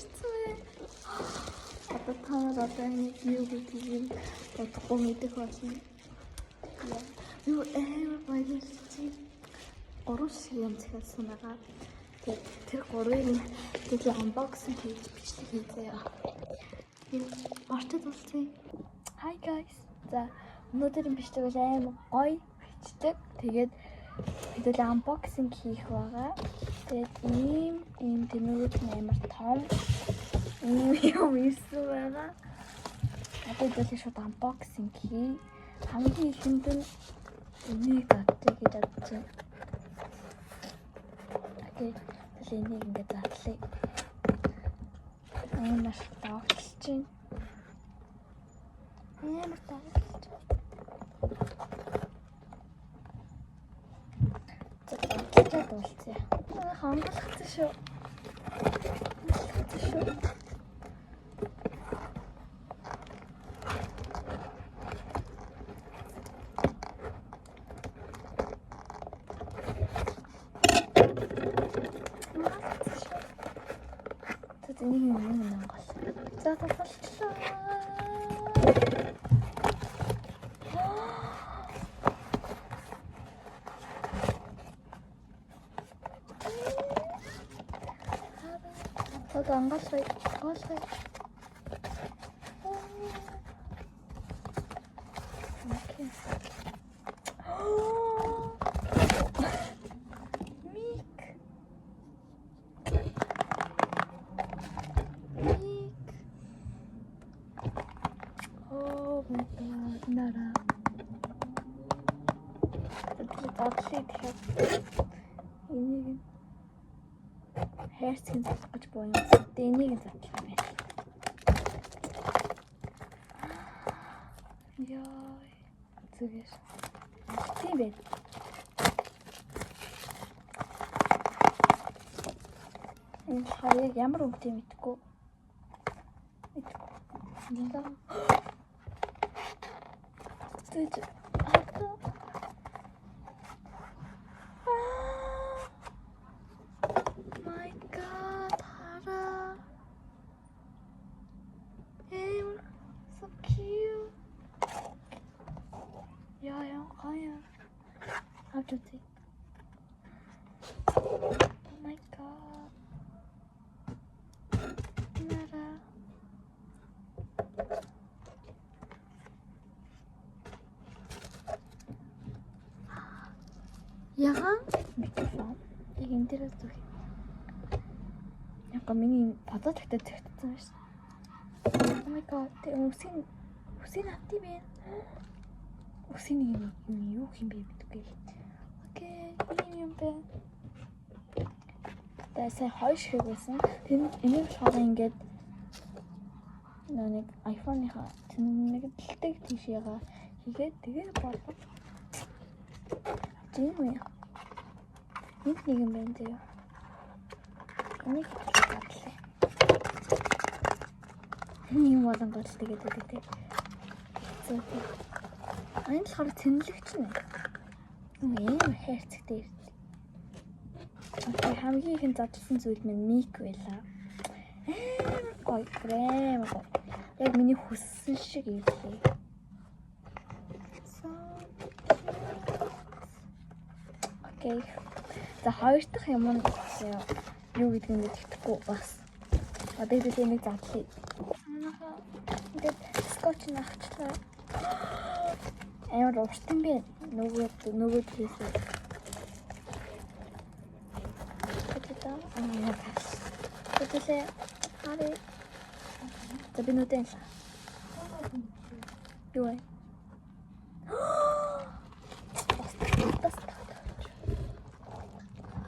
ирсэн бэ? Одоо танаар одоо энийг юу гэдгийг бодохгүй мэдэх болно. Юу баярлалаа. 3 шиг юм захиалсан байгаа. Тэгээд тэр 3-ыг тэгээд unboxing хийж бичлэг хийzээ. Мартад болцсон. Hi guys. За өнөөдрийн бичлэг бол амар гоё бичлэг. Тэгээд бид unboxing хийх байгаа. Тэгээд ийм тэмүүлэг амар том юм ирсэн байгаа. Одоо бид шууд unboxing хий. Хамгийн ихэнд нь энийг татдаг гэж бодож байна. Тэгээд энийг ингээд задлаа. Амар тогтолж байна. Амар тогтолж байна. За болцсон. Хангалахтай шүү. Энийг юм гол. За болчихлоо. Таг ангалгай. Окей. Нара. Задлаа тэгэхээр энийг хайрцгийн задлах гэж боо юм. Энийг задлах байна. Яа. Зүгээр. Тийм байх. Энэ хаяг ямар өвдөө мэдгүй. Нинда. Тэд my god, Hara. So cute. Yeah, kaya. How to take? Oh my god. Nara. Яга микрофон. Яг энэ дээрээс зүг. Яг миний бодоод тагтаад зөгтсөн шүү. Oh my god. Үсийн хат юм бэ? Үсийн юм юу юм бэ гэдэггүй. Окей, юм бэ. Тэсээ хойш хийгсэн. Энийг болохоор ингээд нэг iPhone-ийнхаа нэг дэлдэг тийшээгаа хийгээд тэгээд болов. Тийм үү? Нэг юм байна дээ. Энийг татлаа. Ийм болон гол тэгээд үү те. Зөв. Энэ болохоор тэнэлэгч нэ. Ийм хайрцагтай ирсэн. Окей, хамгийн ихэнд задлсан зүйл минь мик байлаа. Ой, крем. Яг миний хүссэн шиг ирлээ. Окей. За хоёр дахь юм нь юу гэдгийг мэдэхгүй бас. Одоо бид энийг задлаа. Ингээд скотч нахчлаа. Амар урт юм бэ? Нөгөө хийсэн. Тэгэлээ хари. За би нүдэн л. Юу вэ?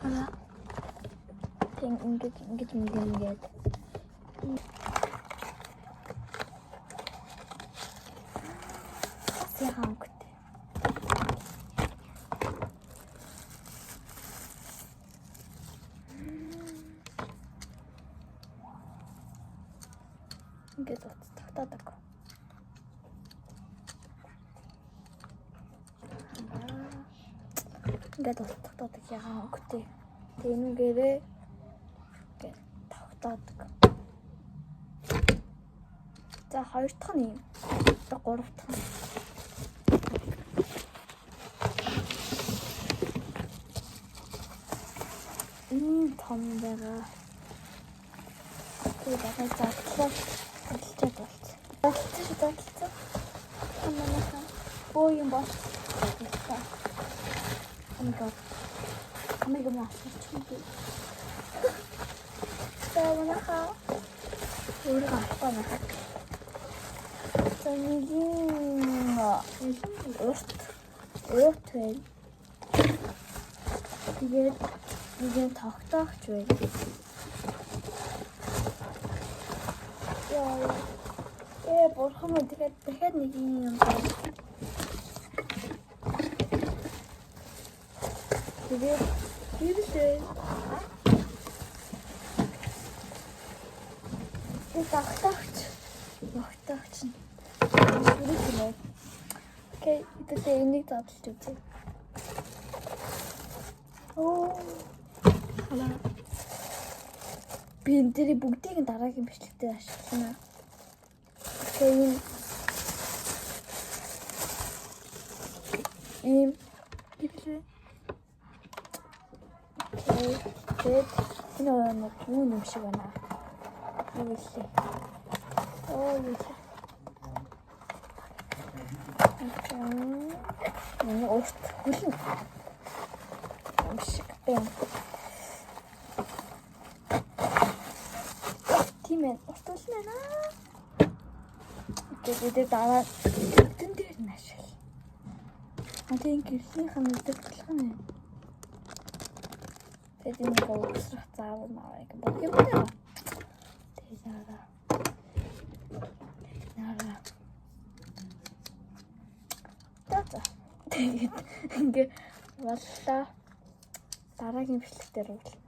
Hala. Ting ингээд. Яхан гот. Ингээд татдаг. Ингээд татдаг яхан гот. Тэнгэрээ ингээд татдаг. За хоёр дахь нь юм. За гурав дахь нь. Том байгаа. Тэгээд задлаа болчиход болц. Задлаа. Амнахаа. Боо юм бол. Амиг маасчихгүй. Амнахаа. өөрийгөө авахгүй байна. За нэг юм урт байна. Тэгээд нэг юм тогтоогч байна. Яа, бурхан минь дахиад нэг юм байна. Тэгээд хэвлээ. Тогтоогч нь. Окей, тэгээд энийг задлж үзье. Халаа. Би энэ дэрийг бүгдийг нь дараагийн бичлэгтээ ашиглана. Окей. Хэвлээ. Тэгээд энэ нэг юм шиг байна. Хэвлээ. Миний урт хөлн шиг байна. Тийм ээ, урт хөлн байна. Тэгээд дараа тэн дээр нь ашигла. Тэгээд гэрлийнх нь өдөртлөх нь. Тэгээд энэ гоосрах заавал наваа гэх юм байна. Тэгээд нара. Тэгээд ингээ боллоо. Дараагийн бичлэг дээр уулзъя.